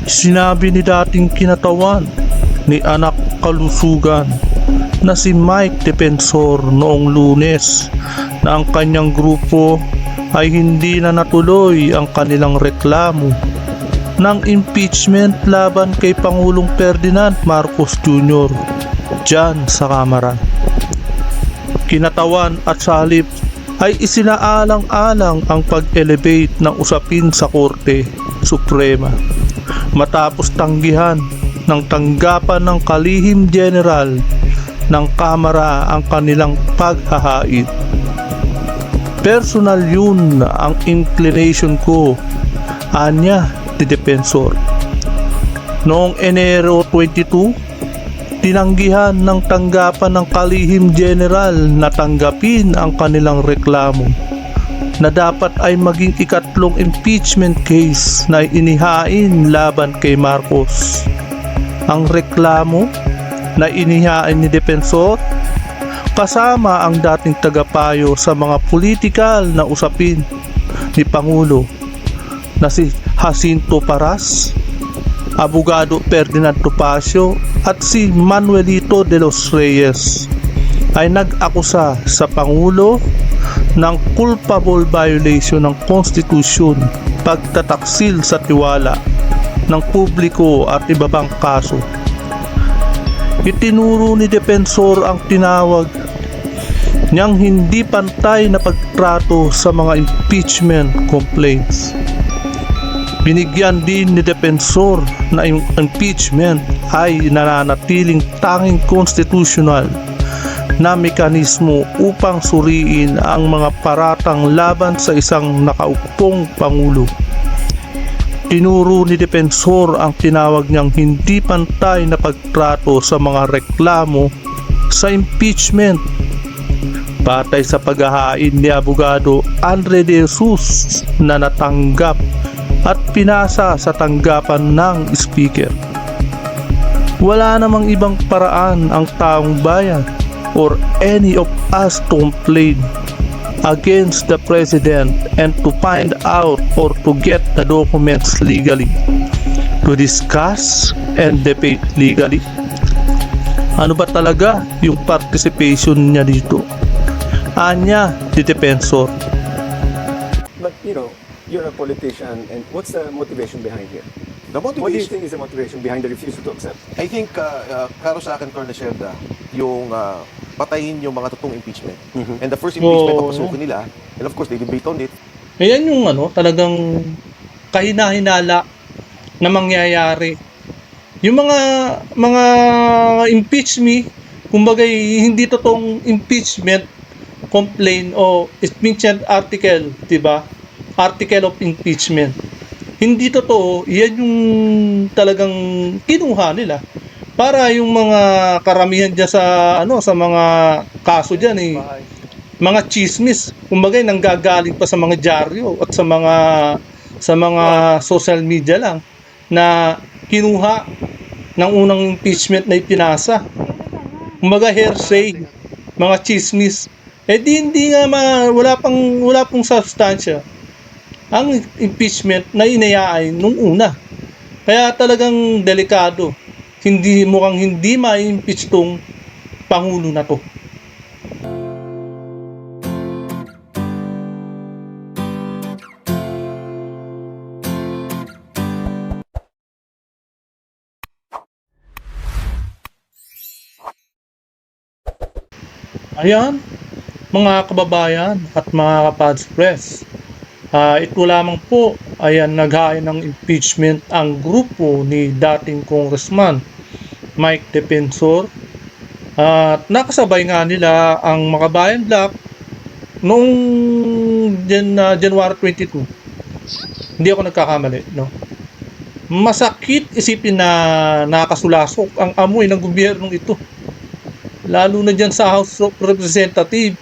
Sinabi ni dating kinatawan ni anak kalusugan na si Mike Defensor noong Lunes na ang kanyang grupo ay hindi na natuloy ang kanilang reklamo ng impeachment laban kay Pangulong Ferdinand Marcos Jr. dyan sa Kamara. Kinatawan at sa halip ay isinaalang-alang ang pag-elevate ng usapin sa Korte Suprema matapos tanggihan ng tanggapan ng kalihim general ng Kamara ang kanilang paghahain. Personal yun ang inclination ko, anya ni Defensor. Noong Enero 22, tinanggihan ng tanggapan ng kalihim general na tanggapin ang kanilang reklamo na dapat ay maging ikatlong impeachment case na inihain laban kay Marcos. Ang reklamo na inihain ni Defensor kasama ang dating tagapayo sa mga politikal na usapin ni Pangulo na si Jacinto Paras, Abogado Ferdinand Topacio at si Manuelito de los Reyes ay nag-akusa sa Pangulo ng culpable violation ng Konstitusyon, pagtataksil sa tiwala ng publiko at iba pang kaso. Itinuro ni Defensor ang tinawag niyang hindi pantay na pagtrato sa mga impeachment complaints. Binigyan din ni Defensor na yung impeachment ay nananatiling tanging constitutional na mekanismo upang suriin ang mga paratang laban sa isang nakaupong Pangulo. Tinuro ni Defensor ang tinawag niyang hindi pantay na pagtrato sa mga reklamo sa impeachment batay sa paghahain ni Abogado Andre de Jesus na natanggap at pinasa sa tanggapan ng Speaker. Wala namang ibang paraan ang taong bayan or any of us to complain against the President and to find out or to get the documents legally, to discuss and debate legally. Ano ba talaga yung participation niya dito? Anya di Defensor. But you're a politician, and what's the motivation behind here? The What do you motivation, think is the motivation behind the refusal to accept? I think, karo sa akin, Colonel Sherda, yung patayin yung mga totoong impeachment. And the first impeachment papasukin nila, and of course, they debate on it. Ayan yung talagang kahina-hinala na mangyayari. Yung mga impeach me, kumbaga hindi totoong impeachment complaint o impeachment article, 'di ba? Article of impeachment. Hindi totoo, yan yung talagang kinuha nila para yung mga karamihan diyan sa mga kaso diyan mga chismis, kumbaga nanggagaling pa sa mga dyaryo at sa mga social media lang na kinuha ng unang impeachment na ipinasa. Kumbaga hearsay, mga chismis. Hindi nga wala pang substansya ang impeachment na inayaan nung una. Kaya talagang delikado. Mukhang hindi ma-impeach tong Pangulo na to. Ayan, mga kababayan at mga kapads press. Ito lamang po, ayan, naghain ng impeachment ang grupo ni dating Congressman Mike Defensor. At nakasabay nga nila ang Makabayan Black noong January 22. Hindi ako nagkakamali, no? Masakit isipin na nakasulasok ang amoy ng gobyernong ito. Lalo na dyan sa House of Representatives.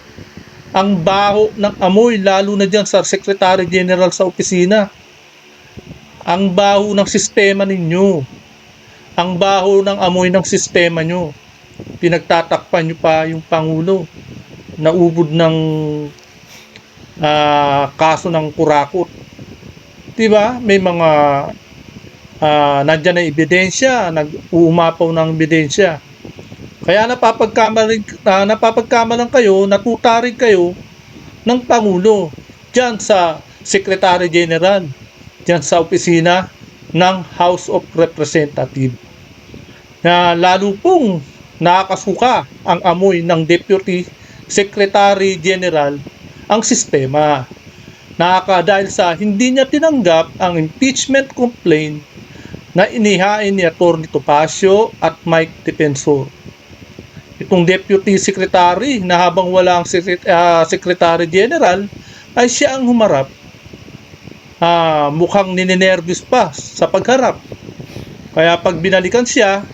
Ang baho ng amoy, lalo na dyan sa Secretary General sa opisina. Ang baho ng sistema ninyo. Ang baho ng amoy ng sistema nyo. Pinagtatakpan nyo pa yung Pangulo. Naubod ng kaso ng kurakot. Diba? May mga nandyan na ebidensya, nag-uumapaw ng ebidensya. Kaya napapagkamalan kayo, natutarig kayo ng Pangulo dyan sa Secretary General, dyan sa opisina ng House of Representatives. Na lalo pong nakakasuka ang amoy ng Deputy Secretary General ang sistema. Dahil sa hindi niya tinanggap ang impeachment complaint na inihain ni Atty. Topacio at Mike Defensor. Itong Deputy Secretary na habang wala ang Secretary General ay siya ang humarap. Mukhang ninenervous pa sa pagharap. Kaya pag binalikan siya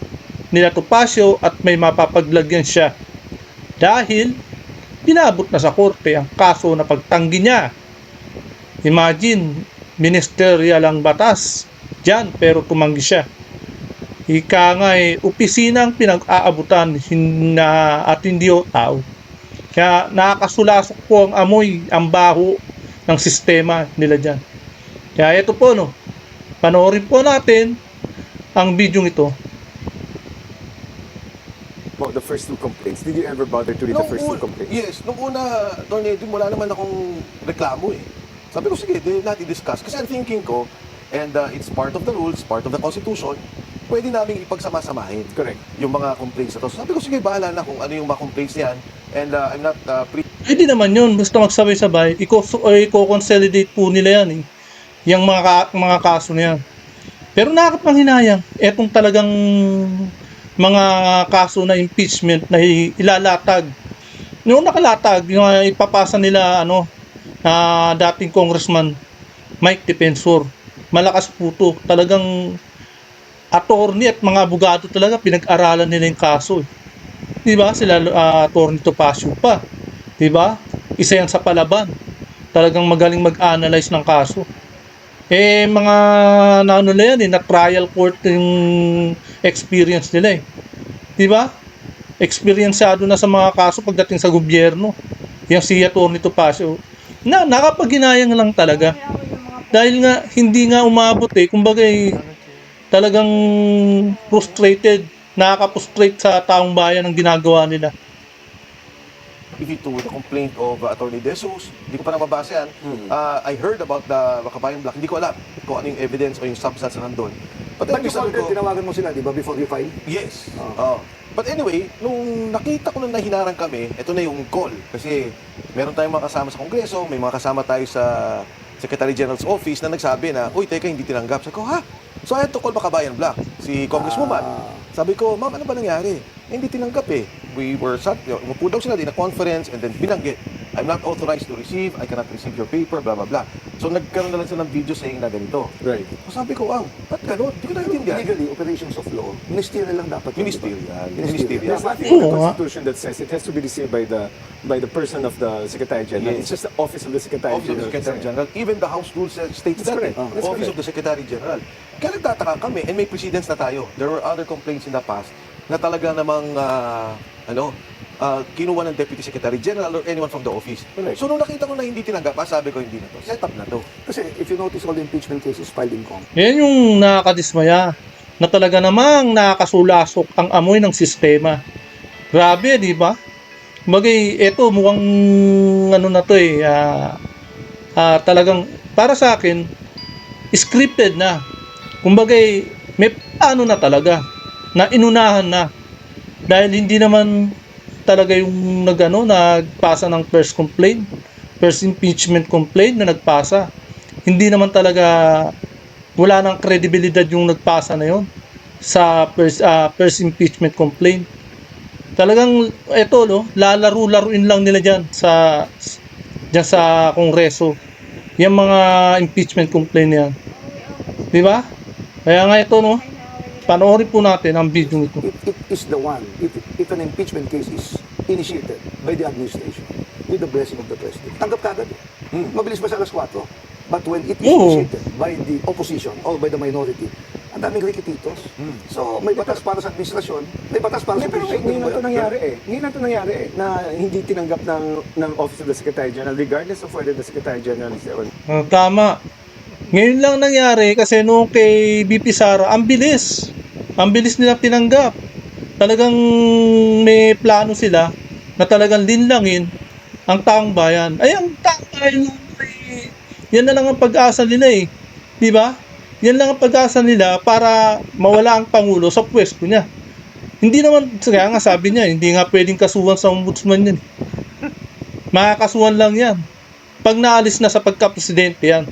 nila Topacio at may mapapaglagyan siya dahil binabot na sa korte ang kaso na pagtanggi niya. Imagine, ministerial ang batas dyan pero tumanggi siya. Ika nga opisina ang pinag-aabutan at hindi o tao. Kaya nakakasulasok po ang amoy, ang baho ng sistema nila dyan. Kaya ito po, panoorin po natin ang video ito. About the first two complaints, did you ever bother to read the first two complaints? Yes, nung una, Tony, wala naman akong reklamo eh. Sabi ko, sige, natin discuss. Kasi ang thinking ko, and it's part of the rules, part of the Constitution, pwede namin ipagsama-samahin. Correct. Yung mga complaints na to. So, sabi ko, sige, bahala na kung ano yung mga complaints niyan. And I'm not Hindi naman yun, basta magsabay-sabay, i-consolidate po nila yan eh. Yung mga kaso na yan. Pero nakakapanghinayang, etong talagang mga kaso na impeachment na ilalatag. Yung nakalatag, yung ipapasa nila dating Congressman Mike Defensor. Malakas po to. Talagang attorney at mga abogado talaga pinag-aralan nila yung kaso. Di ba? Sila Atty. Topacio pa. Di ba? Isa yan sa palaban. Talagang magaling mag-analyze ng kaso. Mga na trial court yung experience nila eh. Di ba? Experienceado na sa mga kaso pagdating sa gobyerno. Yung si Atty. Topacio. Nakapaghinayang lang talaga. Dahil nga, hindi nga umabot eh. Kumbaga talagang frustrated. Nakaka-frustrate sa taong bayan ang ginagawa nila. to the complaint of Attorney De Jesus. Hindi ko pa nababasa yan. I heard about the Makabayan Black. Hindi ko alam kung ano yung evidence o yung substance na nandun. But But you sabi ko, tinawagan mo sila, di ba, before you file? yes. But anyway, nung nakita ko na nahinarang kami, ito na yung call. Kasi meron tayong mga kasama sa Kongreso, may mga kasama tayo sa Secretary General's office na nagsabi na, uy, teka, hindi tinanggap. Sabi ko, ha? So I had to call Makabayan Black, si Congresswoman. Sabi ko, ma'am, ano ba nangyari? Hindi tinanggap eh. We were sat, umupo daw sila din na conference and then binanggit. I'm not authorized to receive, I cannot receive your paper, blah, blah, blah. So nagkaroon na lang sila ng video saying na ganito. Right. So sabi ko, ba't gano'n? Hindi ko naintindihan. Legally, operations of law, ministerial lang dapat. Ministerial. There's nothing in the Constitution that says it has to be received by the person of the Secretary General. Yes. It's just the office of the Secretary Office of the Secretary General. Even the House Rules states That's that. correct. That's Office correct. of the Secretary General. Kaya nagtataka kami, and may precedents na tayo. There were other complaints in the past na talaga namang, kinuha ng Deputy Secretary General or anyone from the office. Correct. So nung nakita ko na hindi tinanggap, sabi ko hindi na to. Set up na to. Kasi if you notice all the impeachment cases filed in Congress, Yan yung nakakadismaya na talaga namang nakakasulasok ang amoy ng sistema. Grabe, di ba? Bagay, eto mukhang na to talagang para sa akin scripted na. Kumbagay, may ano na talaga na inunahan na. Dahil hindi naman talaga yung nagpasa ng first impeachment complaint na nagpasa. Hindi naman talaga wala nang kredibilidad yung nagpasa na yon sa first impeachment complaint. Talagang lalaro-laruin lang nila diyan sa Kongreso. Yung mga impeachment complaint yan. Di ba? Kaya nga ito panoorin po natin ang video nito. It is the one, if an impeachment case is initiated by the administration with the blessing of the president, tanggap ka agad. Mabilis pa sa alas 4. But when it is initiated by the opposition or by the minority, ang daming rikititos. So, may batas para sa administrasyon, may batas para sa pero opposition. ngayon na ito nangyari Ngayon na ito nangyari na hindi tinanggap ng Office of the Secretary General regardless of whether the Secretary General is there or not. Tama. Ngayon lang nangyari kasi nung kay BP Sara, ang bilis. Ang bilis nila tinanggap. Talagang may plano sila na talagang linlangin ang taong bayan. Ay, ang taong bayan lang, yan na lang ang pag-asa nila eh. Di ba? Yan lang ang pag-asa nila para mawala ang Pangulo sa pwesto niya. Hindi naman, kaya nga sabi niya, hindi nga pwedeng kasuhan sa ombudsman yan. Makakasuhan lang yan. Pag naalis na sa pagka-presidente yan.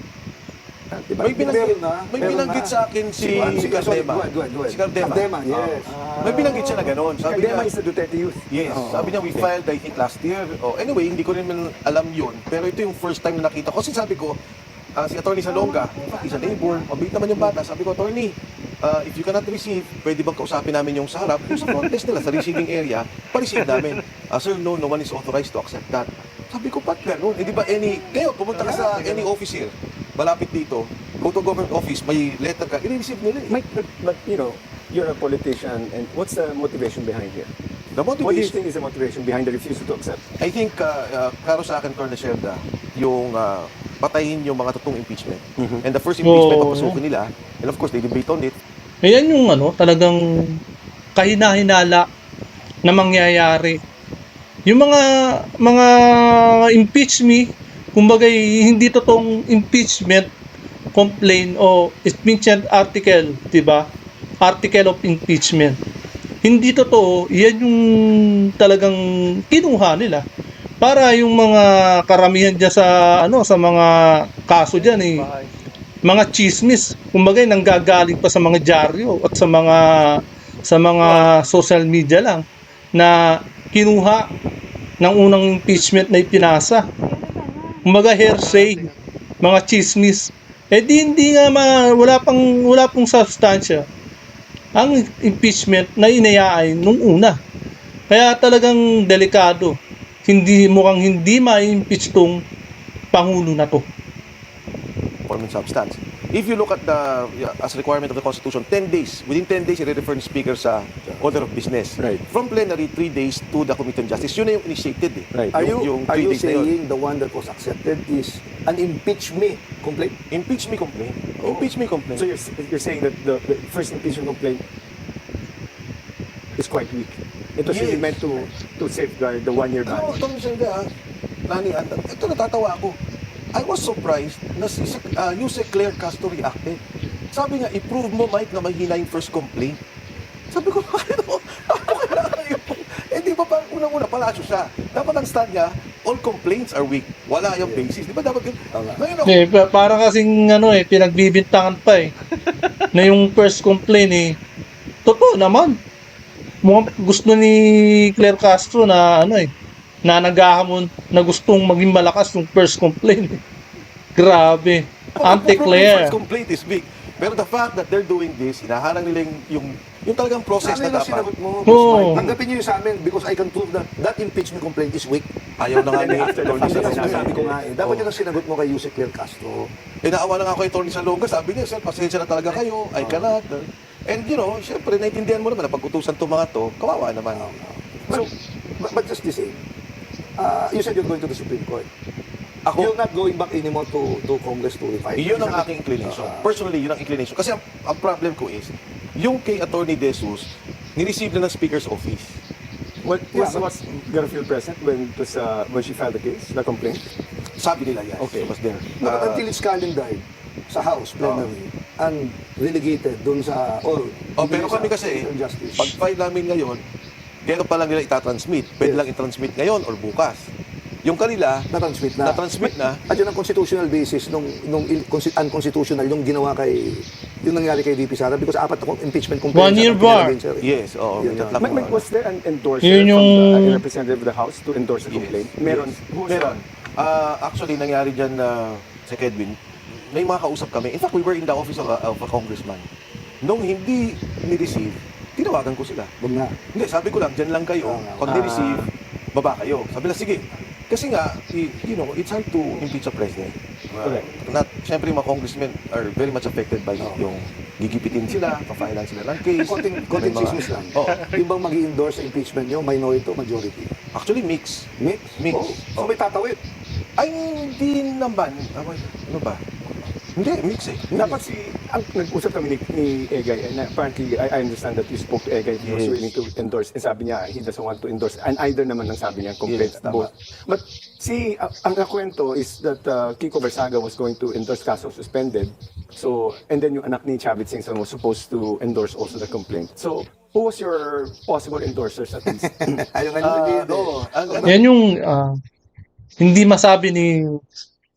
Diba? May binanggit, Meron na, may meron binanggit na. sa akin si sorry, Cardema. go ahead. Si Cardema. Cardema, yes. May binanggit siya na gano'n. Sabi Cardema niya, is the Duterte youth. yes, sabi niya we filed I think last year. Oh, anyway, hindi ko rin man alam yun. Pero ito yung first time na nakita ko. Kasi sabi ko, si Atty. Salonga, is a neighbor, mabait naman yung bata. Sabi ko, Attorney, if you cannot receive, pwede bang kausapin namin yung sa harap, yung sa front desk nila, sa receiving area, pa-receive namin. Sir, no one is authorized to accept that. Sabi ko, ba't gano'n? Di ba kayo, pumunta ka sa any office here, malapit dito, go to government office, may letter ka, i-receive nila eh. But you know, you're a politician, and what's the motivation behind here? The What do you motivation, think is the motivation behind the refusal to accept? I think, klaro sa akin, Colonel Sherda, yung patayin yung mga totoong impeachment. And the first impeachment, Oo. papasukin nila, and of course, they debate on it. Ayan yung talagang kahina-hinala na mangyayari. Yung mga impeach me, kumbaga hindi totoong impeachment complaint o impeachment article, 'di ba? Article of impeachment. Hindi totoo, yan yung talagang kinuha nila para yung mga karamihan diyan sa mga kaso diyan mga chismis, kumbaga nanggagaling pa sa mga dyaryo at sa mga social media lang na kinuha ng unang impeachment na ipinasa. Kumbaga hearsay, mga chismis. Hindi nga wala pong substansya ang impeachment na inayaan nung una. Kaya talagang delikado. Mukhang hindi ma-impeach tong Pangulo na to. Form and substance. If you look at as requirement of the Constitution, 10 days. Within 10 days, i-refer ni Speaker sa order of business. Right. From plenary, 3 days to the Committee on Justice. Yun na yung initiated eh. Right. Are Yung you 3 days na yun. saying the one that was accepted is an impeach me complaint? Impeach me complaint. Impeach me complaint. So you're saying that the first impeachment complaint is quite weak. It was really Yes. meant to safeguard the one-year ban. Ito Michelle, Nani, ito natatawa ako. I was surprised na si Claire Castro reacted. Sabi niya, i-prove mo, Mike, na mahina yung first complaint. Sabi ko, bakit ako? Ako kailangan yun. Di ba parang unang-una, palasyo siya. Dapat ang stand niya, all complaints are weak. Wala yung basis. Di ba dapat yun? Ngayon ako, Para kasing pinagbibintangan pa na yung first complaint totoo naman. Gusto ni Claire Castro na na naghahamon na gustong maging malakas yung first complaint. Grabe. Anti-Claire. first complaint is big. Pero the fact that they're doing this, hinaharang nila yung talagang process Sa amin na ang dapat. sinagot mo, Oo. Boss Mike. Tanggapin niyo yung sa amin because I can prove that impeachment complaint is weak. Ayaw na nga ni After the Atty. fact, Kasi Salonga. sabi ko nga dapat yun ang sinagot mo kay Yusek Claire Castro. Naawa na nga ako kay Atty. Salonga. Sabi niya, sir, pasensya na talaga kayo. I cannot. And syempre, naintindihan mo naman na pag-utusan itong mga to, kawawa naman. But just the same, you said you're going to the Supreme Court. Ako, You're not going back anymore to Congress to refine. yun ang aking inclination. Personally, yun ang inclination. Kasi ang problem ko is, yung kay Atty. De Jesus, nireceive na ng Speaker's Office. Was Garfield present when she filed the case, the complaint? Sabi nila, yes, Okay. it was there. But until it's calendared sa House plenary and relegated dun sa Pero kami kasi, justice. pag file namin ngayon, gano'n pa lang nila itatransmit. Pwede lang i-transmit ngayon or bukas. Yung kanila, na-transmit na. na-transmit na, At yun ang constitutional basis nung unconstitutional yung ginawa yung nangyari kay VP Sara because apat na impeachment complaints. 1 year ang bar. pinalagay, sir. yes, oo. Yun may na. tatlong Was there an endorser Yun yung- from the representative of the House to endorse the complaint? Meron. Who's Meron. that? Actually, nangyari dyan sa Kedwin, may mga kausap kami. In fact, we were in the office of a congressman. Nung hindi ni-receive, tinawagan ko sila. Wag na. Hindi, sabi ko lang, dyan lang kayo. Pag ni-receive, baba kayo. Sabi na, sige. Kasi nga, it's hard to impeach a president. Correct. Siyempre, yung mga congressmen are very much affected by yung gigipitin sila, pafilan sila ng case. Konting May mga- chismis lang. Oo. Yung bang mag-i-endorse sa impeachment nyo, minority o majority? Actually, mix. Mix? Mix. Oh. So may tatawid. Ay, hindi naman. Ano ba? Hindi, mix eh. Dapat nag-usap kami ni Egay, and apparently, I understand that you spoke to Egay, he was Yes. willing to endorse, and sabi niya, he doesn't want to endorse, and either naman ang sabi niya, complaints Yes, tama. both. But ang nakwento is that Kiko Versaga was going to endorse kaso suspended, so, and then yung anak ni Chavit Singson was supposed to endorse also the complaint. So, who was your possible endorsers at least? Ayaw nga nila sabihin. Yan yung hindi masabi ni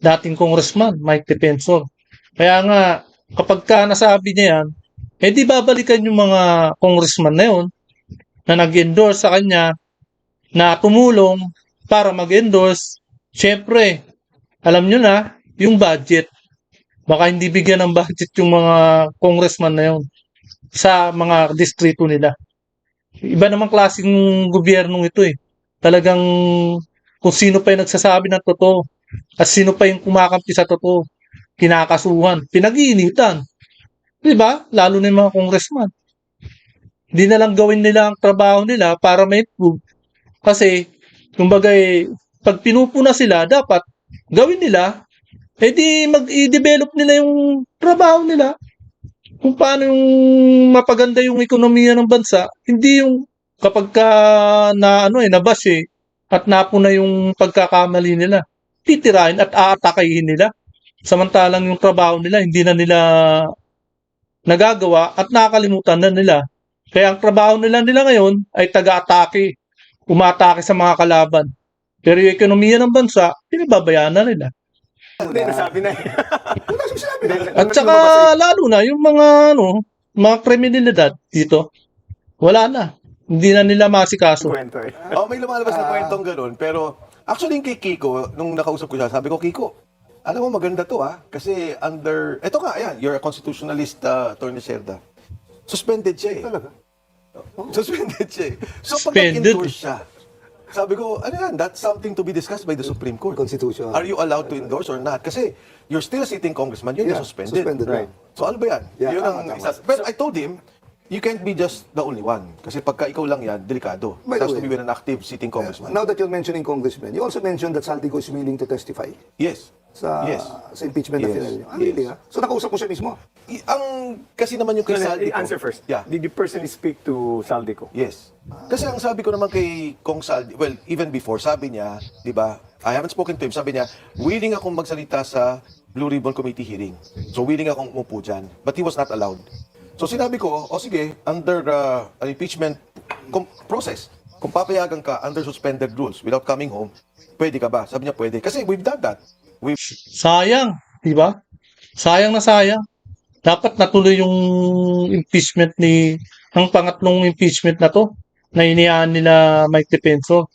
dating congressman Mike Defensor. Kaya nga, kapag ka nasabi niya yan, di babalikan yung mga congressman na yun na nag-endorse sa kanya, na tumulong para mag-endorse. Siyempre, alam nyo na, yung budget. Baka hindi bigyan ng budget yung mga congressman na yun sa mga distrito nila. Iba namang klaseng gobyernong ito eh. Talagang kung sino pa yung nagsasabi ng totoo at sino pa yung kumakampi sa totoo, kinakasuhan, pinag-iinitan. Di ba? Lalo na yung mga congressman. Hindi na lang gawin nila ang trabaho nila para may proof. Kasi, kumbaga pag pinupuna sila, dapat gawin nila, i-develop nila yung trabaho nila. Kung paano yung mapaganda yung ekonomiya ng bansa, hindi yung kapag ka nabash at napuna yung pagkakamali nila, titirahin at aatakihin nila. Samantalang yung trabaho nila, hindi na nila nagagawa at nakakalimutan na nila. Kaya ang trabaho nila ngayon ay taga-atake, umatake sa mga kalaban. Pero yung ekonomiya ng bansa, pinababayaan na nila. Hindi, nasabi na. Wala siyang sinabi. At saka lalo na yung mga kriminalidad dito, wala na. Hindi na nila masikaso. Kwento eh. May lumalabas na kwentong ganun. Pero actually kay Kiko, nung nakausap ko siya, sabi ko, Kiko, alam mo maganda to kasi eto nga, ayan, you're a constitutionalist, Attorney Cerda. Suspended siya eh. Talaga? Suspended siya eh. So pag Suspended? nag-endorse siya, sabi ko, ano yan, that's something to be discussed by the Supreme Court. Constitution. Are you allowed to endorse or not? Kasi you're still a sitting congressman, you're Yeah, just suspended. suspended, right. So ano ba yan? Yeah, Yun tama, ang tama. isa. But I told him, you can't be just the only one. Kasi pagka ikaw lang yan, delikado. By It the has to way, be with an active sitting congressman. Now that you're mentioning congressman, you also mentioned that Saldico is willing to testify Yes. sa Yes. sa impeachment na Yes. final niyo. Yes. Really, ha? So nakausap mo siya mismo? Kasi naman yung kay Saldico. Answer first. Yeah. Did you personally speak to Saldico? Yes. Kasi ang sabi ko naman kay Kong Saldi, well, even before, sabi niya, di ba, I haven't spoken to him, sabi niya, willing akong magsalita sa Blue Ribbon Committee hearing. So, willing akong umupo dyan. But he was not allowed. So, sinabi ko, sige, under an impeachment process, kung papayagan ka under suspended rules without coming home, pwede ka ba? Sabi niya, pwede. Kasi we've done that. Sayang, di ba? Sayang na sayang. Dapat natuloy yung impeachment ang pangatlong impeachment na to na iniyaan nila Mike Defensor.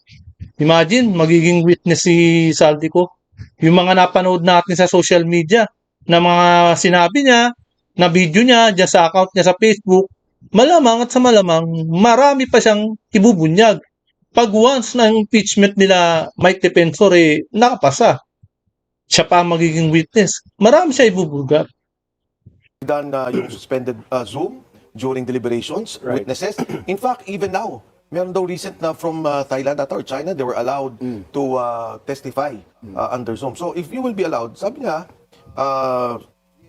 Imagine, magiging witness si Saldico. Yung mga napanood natin sa social media na mga sinabi niya, na video niya dyan sa account niya sa Facebook, malamang at sa malamang, marami pa siyang ibubunyag. Pag once na impeachment nila Mike Defensor nakapasa, siya pa magiging witness. Marami siya ibubulgar. Done yung suspended Zoom during deliberations, Right. witnesses. In fact, even now, meron daw recent na from Thailand or China, they were allowed to testify under Zoom. So if you will be allowed, sabi niya,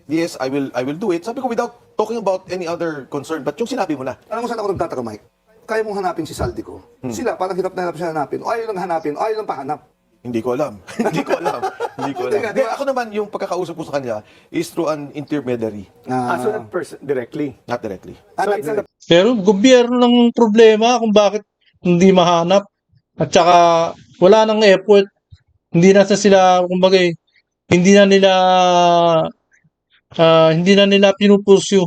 yes, I will do it. Sabi ko without talking about any other concern, but yung sinabi mo na. Alam mo saan ako nagtataka, Mike? Kaya mong hanapin si Saldico. Sila, parang hirap na hirap siya hanapin. O ayaw lang hanapin, o ayaw lang pahanap. Hindi ko alam. Hindi ko alam. Hindi ko alam. Hindi, ako naman, yung pagkakausap ko sa kanya is through an intermediary, So not person directly. not directly. So it's not a Pero gobyerno ng problema kung bakit hindi mahanap. At saka wala nang effort. Hindi na sila, kumbaga, hindi na nila pinupursue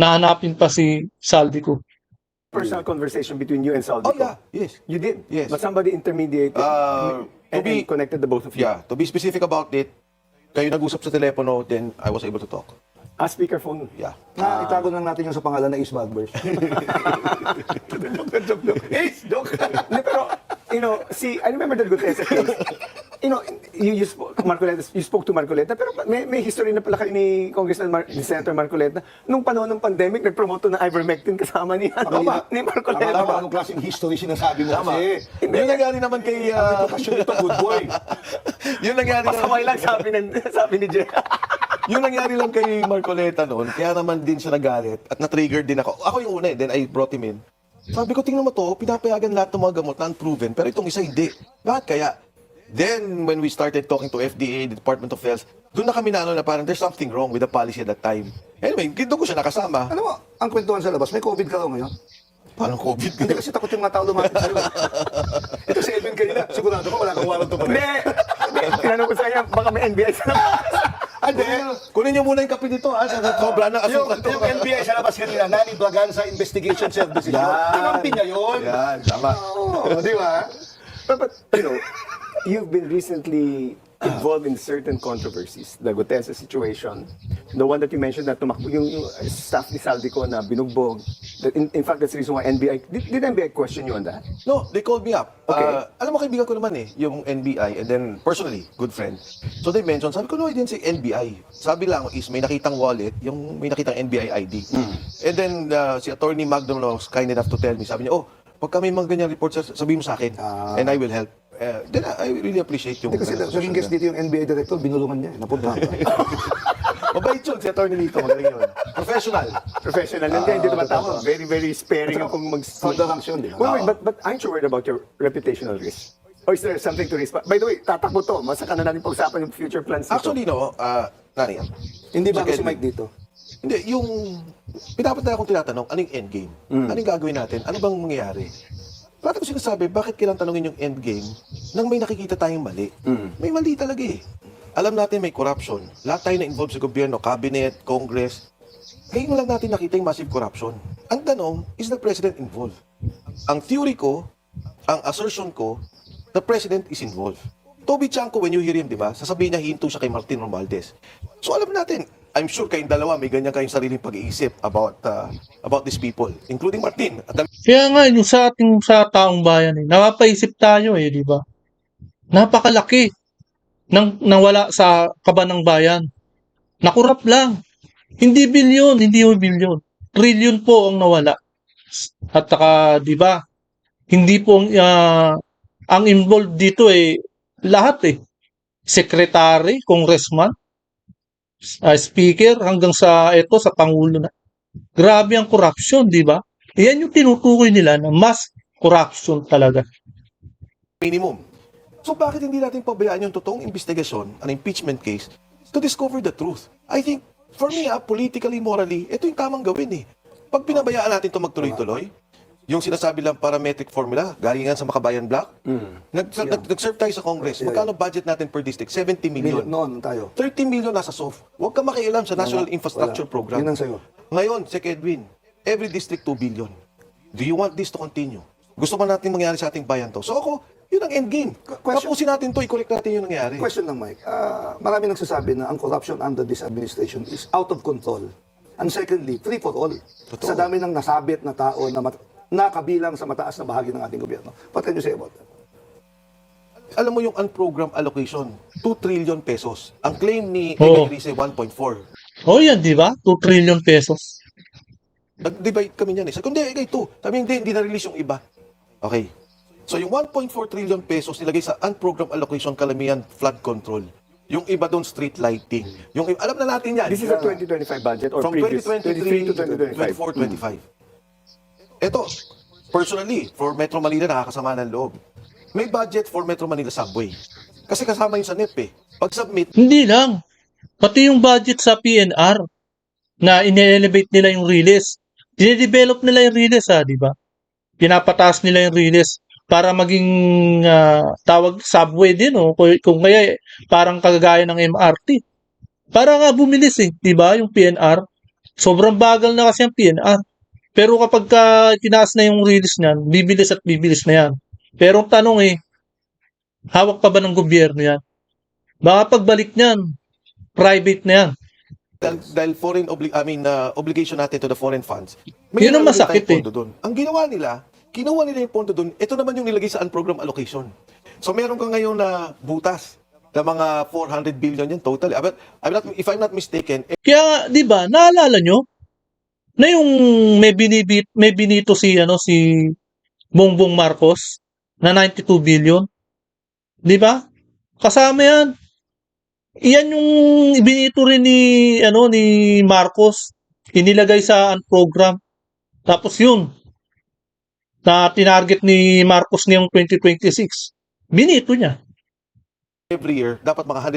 na hanapin pa si Saldico. personal conversation between you and Saldico. Oh yeah, yes. You did? Yes. But somebody intermediated and connected the both of you. Yeah, to be specific about it, kayo nag-usap sa telepono, then I was able to talk. Speakerphone. Yeah. Itago lang natin yung sa pangalan na Ace Badbers. Joke. No, pero, I remember the Gutesa case. You spoke to Marcoleta, pero may history na pala kayo ni ni Senator Marcoleta. Nung panahon ng pandemic, nag-promote na Ivermectin kasama ni Marcoleta. Tama, anong klaseng history sinasabi mo kasi? Yung nangyari naman kay... Kasyon ito, good boy. yung nangyari naman... Pasaway lang sabi ni Jay. Yung nangyari lang kay Marcoleta noon, kaya naman din siya nagalit at na-trigger din ako. Ako yung una then I brought him in. Sabi ko, tingnan mo to, pinapayagan lahat ng mga gamot na unproven, pero itong isa hindi. Bakit kaya? Then, when we started talking to FDA, the Department of Health, doon na kami na parang there's something wrong with the policy at that time. Anyway, doon ko siya nakasama. Alam mo, ang kwentuhan sa labas, may COVID ka raw ngayon. Paano COVID? Hindi kasi takot yung mga tao lumapit sa'yo. Ito si Edwin kanina, sigurado ko wala kang warrant to Hindi! Tinanong ko sa kanya, baka may NBI sa labas. Hindi. Kunin niyo muna yung kape dito, ha? Sobra na Yung, asukal to. yung NBI sa labas kanina, Nani Braganza Investigation Services. Tinampi niya yun. Yan, tama. Oo, di ba? But, you've been recently involved in certain controversies. The Gutesa situation, the one that you mentioned na tumakbo yung staff ni Saldico na binugbog. In fact, that's the reason why NBI, did NBI question you on that? No, they called me up. Okay. Alam mo, kaibigan ko naman yung NBI and then personally, good friend. So they mentioned, sabi ko, no, I didn't say NBI. Sabi lang is may nakitang wallet, yung may nakitang NBI ID. And then si Attorney Magdon was kind enough to tell me, sabi niya, oh, pag kami mga ganyan reports, sabihin mo sa akin and I will help. Then I really appreciate yung... Kasi naging guest dito yung NBA director, binulungan niya. Napunta ka. Mabait yun, si Attorney Lito, magaling yun. Professional. Professional. Hindi naman tama. Very, very sparing akong Further action, di ba? Wait, but aren't you worried about your reputational risk? Or is there something to risk? By the way, tatakbo to. Masaka na natin pag-usapan yung future plans nito. Actually, no, Nani, Hindi ba Sige, si Mike dito? hindi, yung... Pinapat na akong tinatanong, anong endgame? Anong gagawin natin? Ano bang mangyayari? Bakit ko sinasabi, bakit kailangan tanongin yung endgame nang may nakikita tayong mali? May mali talaga eh. Alam natin may corruption. Lahat tayo na-involved sa gobyerno, cabinet, congress. Ngayon lang natin nakita yung massive corruption. Ang tanong, is the president involved? Ang theory ko, ang assertion ko, the president is involved. Toby Chanko, when you hear him, di ba, sasabihin niya hinto siya kay Martin Romualdez. So alam natin, I'm sure kayong dalawa may ganyan kayong sariling pag-iisip about these people, including Martin. At Kaya nga, yung sa taong bayan, napapaisip tayo di ba? Napakalaki ng nawala sa kaban ng bayan. Nakurap lang. Hindi bilyon, hindi ho bilyon. Trillion po ang nawala. At saka, di ba, hindi po ang involved dito lahat secretary, congressman, speaker, hanggang sa pangulo na. Grabe ang corruption, di ba? Yan yung tinutukoy nila na mas corruption talaga. minimum. So bakit hindi natin pabayaan yung totoong investigasyon, an impeachment case, to discover the truth? I think, for me, politically, morally, ito yung tamang gawin eh. Pag pinabayaan natin ito magtuloy-tuloy, yung sinasabi lang parametric formula, galingan sa Makabayan Block, nag-serve tayo sa Congress. Magkano budget natin per district? 70 million. Noon tayo. 30 million nasa SOF. Huwag ka makialam sa National Infrastructure Program. Yun ang sayo. Ngayon, Sec Edwin, every district 2 billion. Do you want this to continue? Gusto ba natin mangyari sa ating bayan to? So ako, yun ang endgame. Tapusin natin to, i-correct natin yung nangyari. Question lang, Mike. Marami nagsasabi na ang corruption under this administration is out of control. And secondly, free for all. Sa dami ng nasabit na tao na kabilang sa mataas na bahagi ng ating gobyerno. What can you say about that? Alam mo yung unprogrammed allocation, 2 trillion pesos. Ang claim ni Oo. Egay 1.4. Yan, di ba? 2 trillion pesos. Nag-divide kami niyan eh. Sabi ko, hindi, Egay 2. Sabi hindi na-release yung iba. Okay. So yung 1.4 trillion pesos nilagay sa unprogrammed allocation kalamihan flood control. Yung iba doon street lighting. Yung alam na natin yan. This is a 2025 budget or From previous? 2023 to 2025. 24, 25. Ito, personally, for Metro Manila, nakakasama ng loob. May budget for Metro Manila Subway. Kasi kasama yung sa NEP eh. Pag-submit, Hindi lang. Pati yung budget sa PNR na ine-elevate nila yung release. Dine-develop nila yung release, di ba? Pinapataas nila yung release para maging tawag subway din, kung kaya parang kagaya ng MRT. Para nga bumilis di ba, yung PNR. Sobrang bagal na kasi ang PNR. Pero kapag tinaas na yung release niyan, bibilis at bibilis na yan. Pero ang tanong hawak pa ba ng gobyerno yan? Baka pagbalik niyan, private na yan. dahil foreign obligation natin to the foreign funds. Yun ang masakit tayong pondo doon. Ang ginawa nila, kinuha nila yung pondo doon, ito naman yung nilagay sa unprogrammed allocation. So meron ka ngayon na butas na mga 400 billion yan total. But if I'm not mistaken, Kaya, di ba, naalala nyo? Na yung may binito si Bongbong Marcos na 92 billion. Di ba? Kasama yan. Iyan yung ibinito rin ni Marcos, inilagay sa program. Tapos yun, na tinarget ni Marcos ngayong 2026. Binito niya. Every year, dapat mga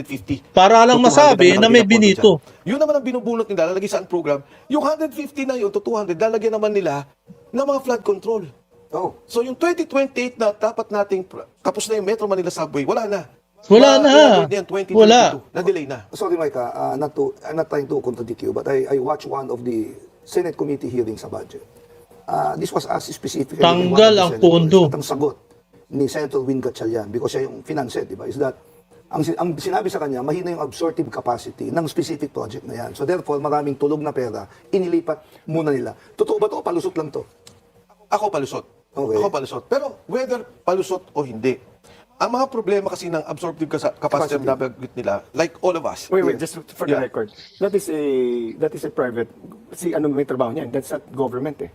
150. Para lang to 200 masabi ang na may nakalagay na pondo binito. dyan. Yun naman ang binubulot nila, lalagay saan program. Yung 150 na yun to 200, lalagyan naman nila ng mga flood control. Oh. So yung 2028 na dapat nating tapos na yung Metro Manila Subway, wala na. Wala na. Yan, 2022, Wala. na-delay na. Sorry, Micah, I'm not trying to contradict you, but I watched one of the Senate committee hearings sa budget. This was asked specifically. by one of Tanggal the ang senators. pondo. At ang sagot ni Senator Win Gatchalian, because siya yung finance head, di ba, is that ang sinabi sa kanya, mahina yung absorptive capacity ng specific project na yan. So therefore, maraming tulog na pera, inilipat muna nila. Totoo ba to o palusot lang to? Ako palusot. Okay. Ako palusot. Pero whether palusot o hindi, ang mga problema kasi ng absorptive capacity na nabanggit nila, like all of us, Wait, Yeah. just for the Yeah. record. That is a private, may trabaho niyan. That's not government eh.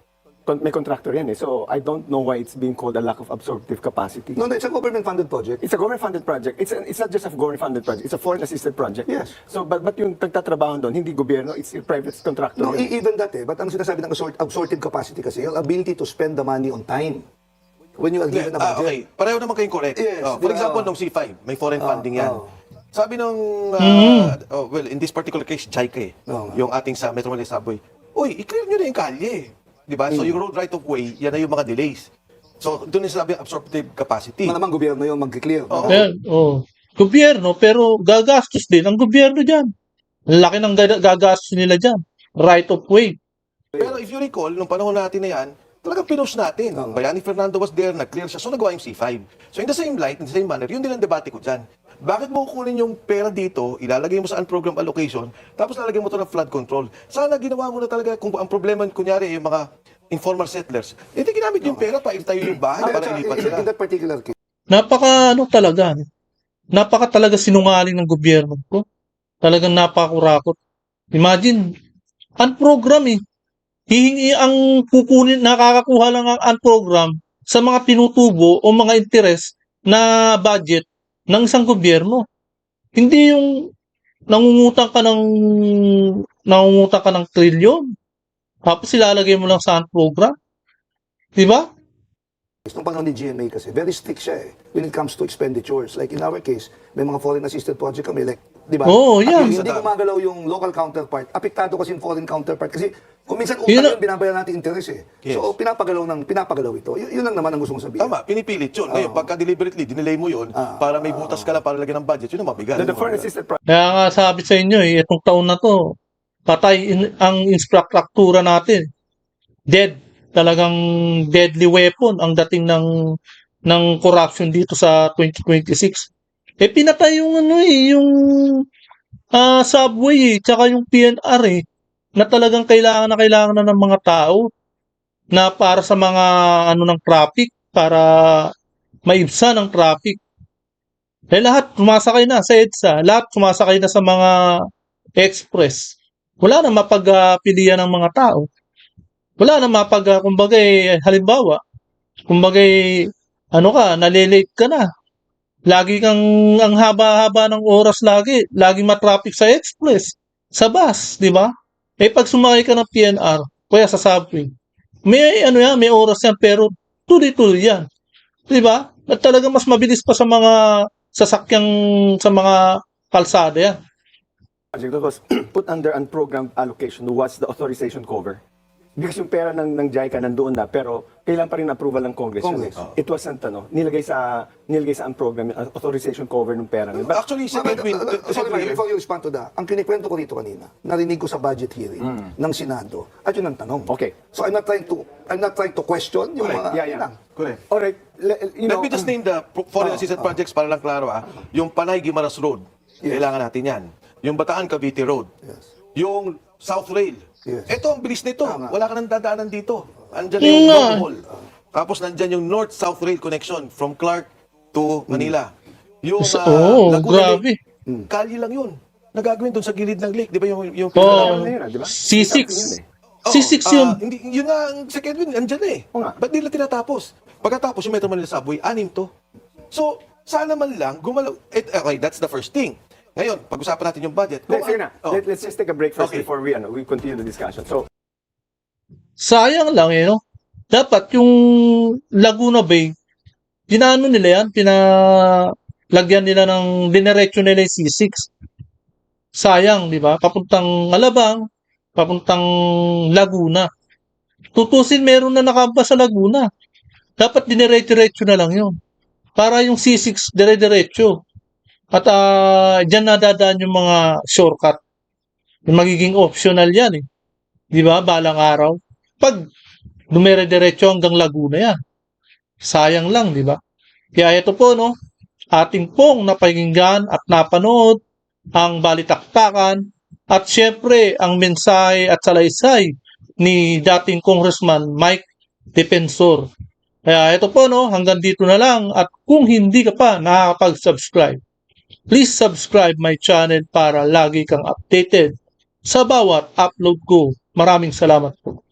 May contractor yan eh. So, I don't know why it's being called a lack of absorptive capacity. No, it's a government-funded project. It's a government-funded project. It's not just a government-funded project. It's a foreign-assisted project. Yes. So, but yung nagtatrabaho doon, hindi gobyerno, it's a private contractor. No, yun. even that But ang sinasabi ng absorptive capacity kasi, yung ability to spend the money on time. When you are given a budget. okay, pareho naman kayong correct. Yes, For di ba? example, nung C5, may foreign funding yan. Sabi ng, well, in this particular case, JICA Oo nga. yung ating sa Metro Manila Subway, uy, i-clear nyo na yung kalye. Di ba? So yung road right of way, yan na yung mga delays. So doon yung sabi absorptive capacity. Malamang gobyerno yung mag-clear. Oo. Ayan, gobyerno, pero gagastos din ang gobyerno dyan. Ang laki ng gagastos nila dyan. Right of way. Pero if you recall, nung panahon natin na yan, talagang pinost natin. Bayani Fernando was there, nag-clear siya, so nagawa yung C5. So in the same light, in the same manner, yun din ang debate ko dyan. Bakit mo kukunin yung pera dito, ilalagay mo sa unprogram allocation, tapos lalagay mo ito ng flood control? Sana ginawa mo na talaga, kung ang problema, kunyari, yung mga informal settlers, hindi ginamit yung pera para itayo yung bahay, para ilipat sila. In that particular case, Napaka talaga sinungaling ng gobyerno ko. Talagang napakakurakot. Imagine, unprogram eh. Hihingi ang kukunin, nakakakuha lang ang unprogram sa mga tinutubo o mga interes na budget ng isang gobyerno. Hindi yung nangungutang ka ng trilyon. Tapos ilalagay mo lang sa program. 'Di ba? nung panahon ni GMA kasi, very strict siya eh, when it comes to expenditures. Like in our case, may mga foreign assisted project kami, like, di ba? Oo, yan. Hindi gumagalaw yung local counterpart. Apektado kasi yung foreign counterpart. Kasi kung minsan utang Yun yun, binabayaran natin interest eh. Yes. So, pinapagalaw ito. Yun lang naman ang gusto kong sabihin. Tama, pinipilit yun. Ngayon, pagka deliberately, dinelay mo yun, para may butas ka lang para lagyan ng budget, yun ang mabigat. The foreign assisted project Kaya nga sabi sa inyo, itong taon na to, patay ang infrastruktura natin. Dead. Talagang deadly weapon ang dating ng corruption dito sa 2026. Pinatay yung yung subway tsaka yung PNR na talagang kailangan na ng mga tao na para sa mga ng traffic, para maibsan ang traffic. Lahat sumasakay na sa EDSA, lahat sumasakay na sa mga express. Wala na mapagpilian ng mga tao. Wala na kumbaga halimbawa, kumbaga nalilate ka na. Lagi kang ang haba-haba ng oras lagi ma-traffic sa express, sa bus, di ba? Pag sumakay ka ng PNR, kaya sa subway, may may oras yan pero tuloy-tuloy yan. Di ba? At talaga mas mabilis pa sa mga sasakyang sa mga kalsada yan. that was put under unprogrammed allocation was the authorization cover. Because yung pera ng JICA nandoon na, pero kailan pa rin approval ng Congress. Congress. It wasn't, nilagay sa unprogrammed authorization cover ng pera. But Actually, si Edwin, Sorry, Mike, before you respond to that, ang kinikwento ko dito kanina, narinig ko sa budget hearing ng Senado, at yun ang tanong. Okay. So I'm not trying to question yung mga... Yeah. yun lang. correct. alright, Let me just name the foreign assisted projects para lang klaro. Yung Panay-Guimaras Road, kailangan natin yan. Yung Bataan-Cavite Road. Yes. Yung South Rail. Yes. Ito, ang bilis nito. Tama. Wala ka nang dadaanan dito. Andyan yung long haul. Tapos nandyan yung North-South Rail connection from Clark to Manila. Yung Laguna Grabe. Lake, kalye lang yun. Nagagawin doon sa gilid ng lake. Di ba yung Oo. di ba? C6. Yun eh. C6 yun. Hindi, yun nga ang si Edwin, andyan eh. Oo nga. Ba't nila tinatapos? Pagkatapos yung Metro Manila Subway, 6 to. So, sana man lang, gumalaw. Okay, that's the first thing. Ngayon, pag-usapan natin yung budget. Sige na. Oh. Let's just take a break first Okay. before we continue the discussion. So, Sayang lang no? Dapat yung Laguna Bay, ginano nila yan, pinalagyan nila ng dinerecho nila yung C6. Sayang, di ba? Papuntang Alabang, papuntang Laguna. Tutusin, meron na nakamba sa Laguna. Dapat dinerecho-recho na lang yun. Para yung C6 dire-diretso. At dyan nadadaan yung mga shortcut. Yung magiging optional yan eh. Di ba? Balang araw. Pag dumere-diretso hanggang Laguna yan. Sayang lang, di ba? Kaya ito po, no, ating pong napakinggan at napanood ang balitaktakan at syempre ang mensahe at salaysay ni dating Congressman Mike Defensor. Kaya ito po, no, hanggang dito na lang at kung hindi ka pa nakakapag-subscribe, please subscribe my channel para lagi kang updated sa bawat upload ko. Maraming salamat po.